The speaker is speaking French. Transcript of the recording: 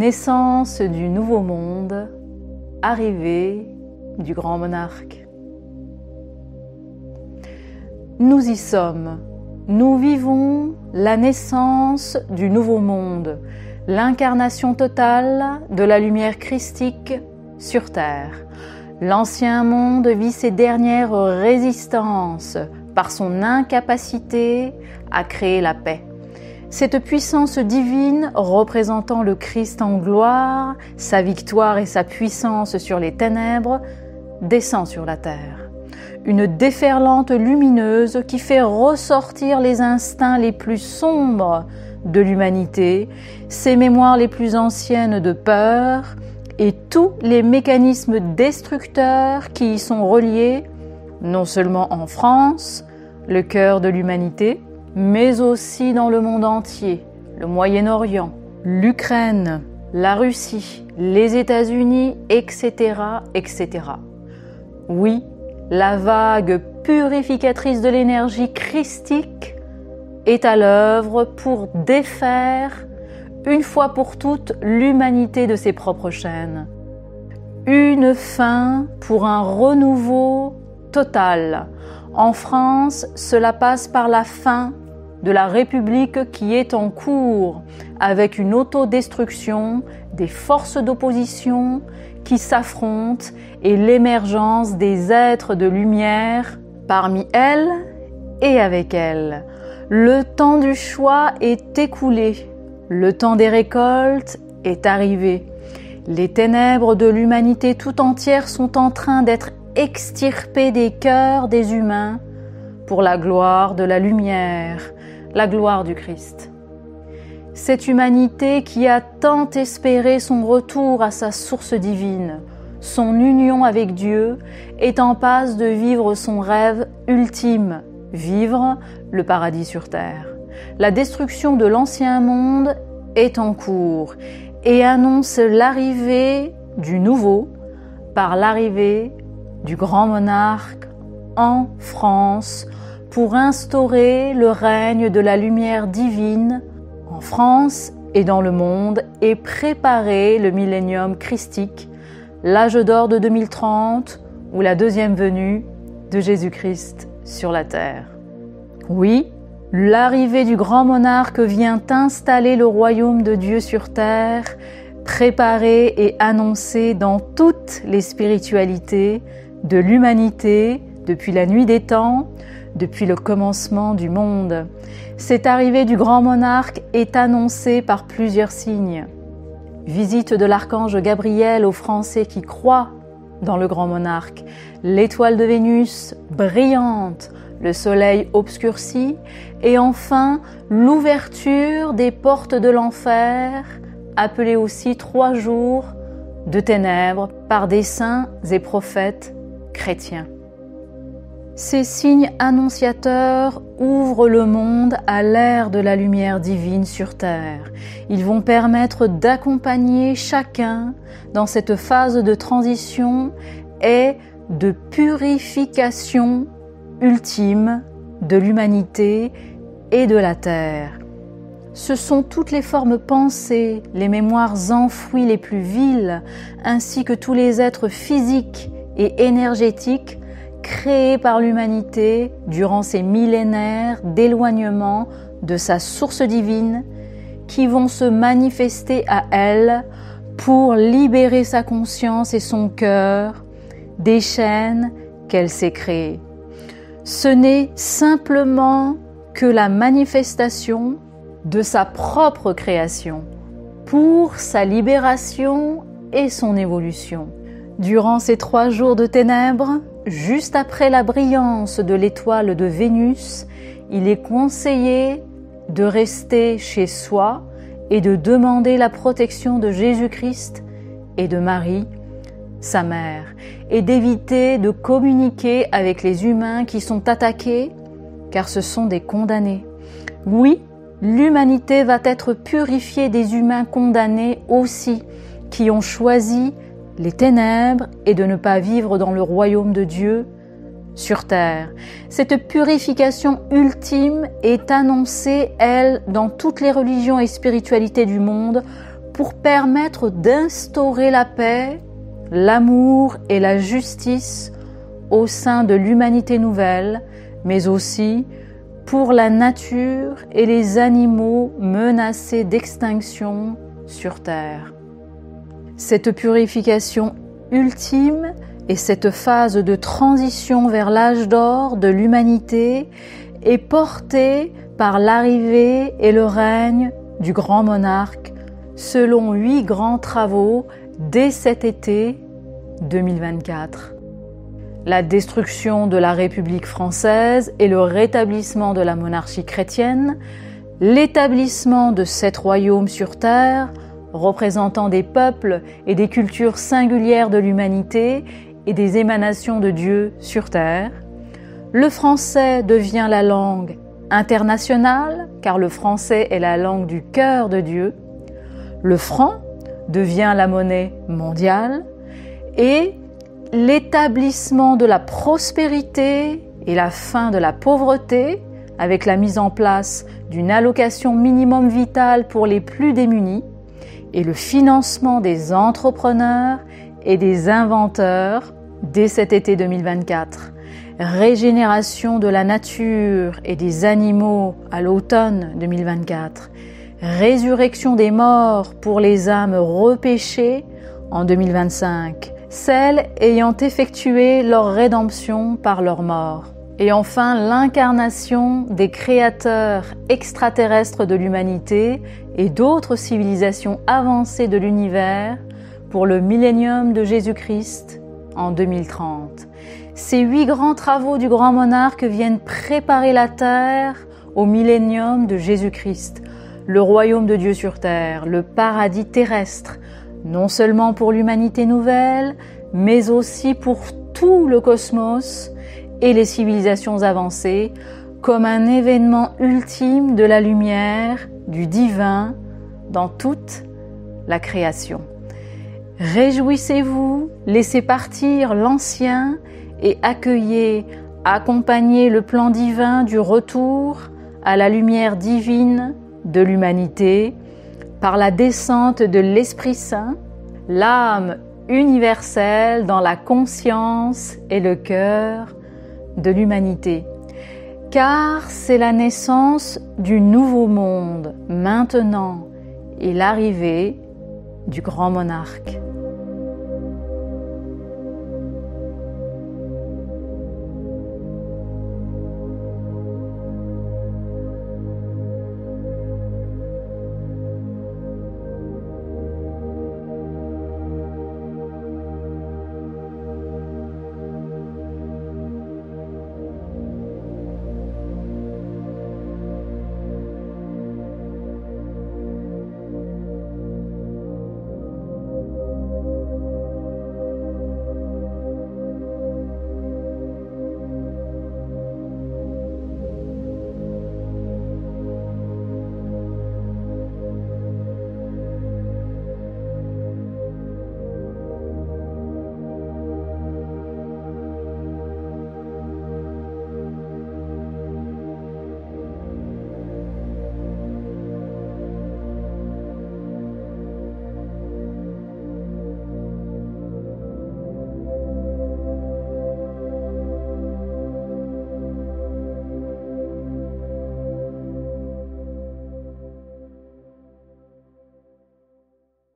Naissance du nouveau monde, arrivée du grand monarque. Nous y sommes, nous vivons la naissance du nouveau monde, l'incarnation totale de la lumière christique sur terre. L'ancien monde vit ses dernières résistances par son incapacité à créer la paix. Cette puissance divine représentant le Christ en gloire, sa victoire et sa puissance sur les ténèbres, descend sur la terre. Une déferlante lumineuse qui fait ressortir les instincts les plus sombres de l'humanité, ses mémoires les plus anciennes de peur et tous les mécanismes destructeurs qui y sont reliés, non seulement en France, le cœur de l'humanité, mais aussi dans le monde entier, le Moyen-Orient, l'Ukraine, la Russie, les États-Unis, etc., etc. Oui, la vague purificatrice de l'énergie christique est à l'œuvre pour défaire, une fois pour toutes, l'humanité de ses propres chaînes. Une fin pour un renouveau total. En France, cela passe par la fin de la République qui est en cours, avec une autodestruction des forces d'opposition qui s'affrontent et l'émergence des êtres de lumière parmi elles et avec elles. Le temps du choix est écoulé, le temps des récoltes est arrivé. Les ténèbres de l'humanité tout entière sont en train d'être extirpées des cœurs des humains pour la gloire de la lumière, la gloire du Christ. Cette humanité qui a tant espéré son retour à sa source divine, son union avec Dieu, est en passe de vivre son rêve ultime, vivre le paradis sur terre. La destruction de l'ancien monde est en cours et annonce l'arrivée du nouveau par l'arrivée du grand monarque en France, pour instaurer le règne de la lumière divine en France et dans le monde et préparer le millénium christique, l'âge d'or de 2030 ou la deuxième venue de Jésus-Christ sur la terre. Oui, l'arrivée du grand monarque vient installer le royaume de Dieu sur terre, préparé et annoncé dans toutes les spiritualités de l'humanité depuis la nuit des temps, depuis le commencement du monde. Cette arrivée du grand monarque est annoncée par plusieurs signes. Visite de l'archange Gabriel aux Français qui croient dans le grand monarque, l'étoile de Vénus brillante, le soleil obscurci, et enfin l'ouverture des portes de l'enfer, appelée aussi 3 jours de ténèbres par des saints et prophètes chrétiens. Ces signes annonciateurs ouvrent le monde à l'ère de la lumière divine sur terre. Ils vont permettre d'accompagner chacun dans cette phase de transition et de purification ultime de l'humanité et de la terre. Ce sont toutes les formes pensées, les mémoires enfouies les plus viles, ainsi que tous les êtres physiques et énergétiques créés par l'humanité durant ces millénaires d'éloignement de sa source divine, qui vont se manifester à elle pour libérer sa conscience et son cœur des chaînes qu'elle s'est créées. Ce n'est simplement que la manifestation de sa propre création pour sa libération et son évolution. Durant ces 3 jours de ténèbres, juste après la brillance de l'étoile de Vénus, il est conseillé de rester chez soi et de demander la protection de Jésus-Christ et de Marie, sa mère, et d'éviter de communiquer avec les humains qui sont attaqués, car ce sont des condamnés. Oui, l'humanité va être purifiée des humains condamnés aussi, qui ont choisi les ténèbres et de ne pas vivre dans le royaume de Dieu sur terre. Cette purification ultime est annoncée, elle, dans toutes les religions et spiritualités du monde pour permettre d'instaurer la paix, l'amour et la justice au sein de l'humanité nouvelle, mais aussi pour la nature et les animaux menacés d'extinction sur Terre. Cette purification ultime et cette phase de transition vers l'âge d'or de l'humanité est portée par l'arrivée et le règne du grand monarque selon 8 grands travaux dès cet été 2024. La destruction de la République française et le rétablissement de la monarchie chrétienne, l'établissement de 7 royaumes sur terre, représentant des peuples et des cultures singulières de l'humanité et des émanations de Dieu sur terre. Le français devient la langue internationale, car le français est la langue du cœur de Dieu. Le franc devient la monnaie mondiale et l'établissement de la prospérité et la fin de la pauvreté avec la mise en place d'une allocation minimum vitale pour les plus démunis et le financement des entrepreneurs et des inventeurs dès cet été 2024. Régénération de la nature et des animaux à l'automne 2024. Résurrection des morts pour les âmes repêchées en 2025. Celles ayant effectué leur rédemption par leur mort. Et enfin, l'incarnation des créateurs extraterrestres de l'humanité et d'autres civilisations avancées de l'univers pour le millénium de Jésus-Christ en 2030. Ces 8 grands travaux du grand monarque viennent préparer la terre au millénium de Jésus-Christ, le royaume de Dieu sur terre, le paradis terrestre, non seulement pour l'humanité nouvelle, mais aussi pour tout le cosmos et les civilisations avancées, comme un événement ultime de la lumière, du divin, dans toute la création. Réjouissez-vous, laissez partir l'ancien et accompagnez le plan divin du retour à la lumière divine de l'humanité par la descente de l'Esprit Saint, l'âme universelle dans la conscience et le cœur de l'humanité. Car c'est la naissance du nouveau monde maintenant et l'arrivée du grand monarque.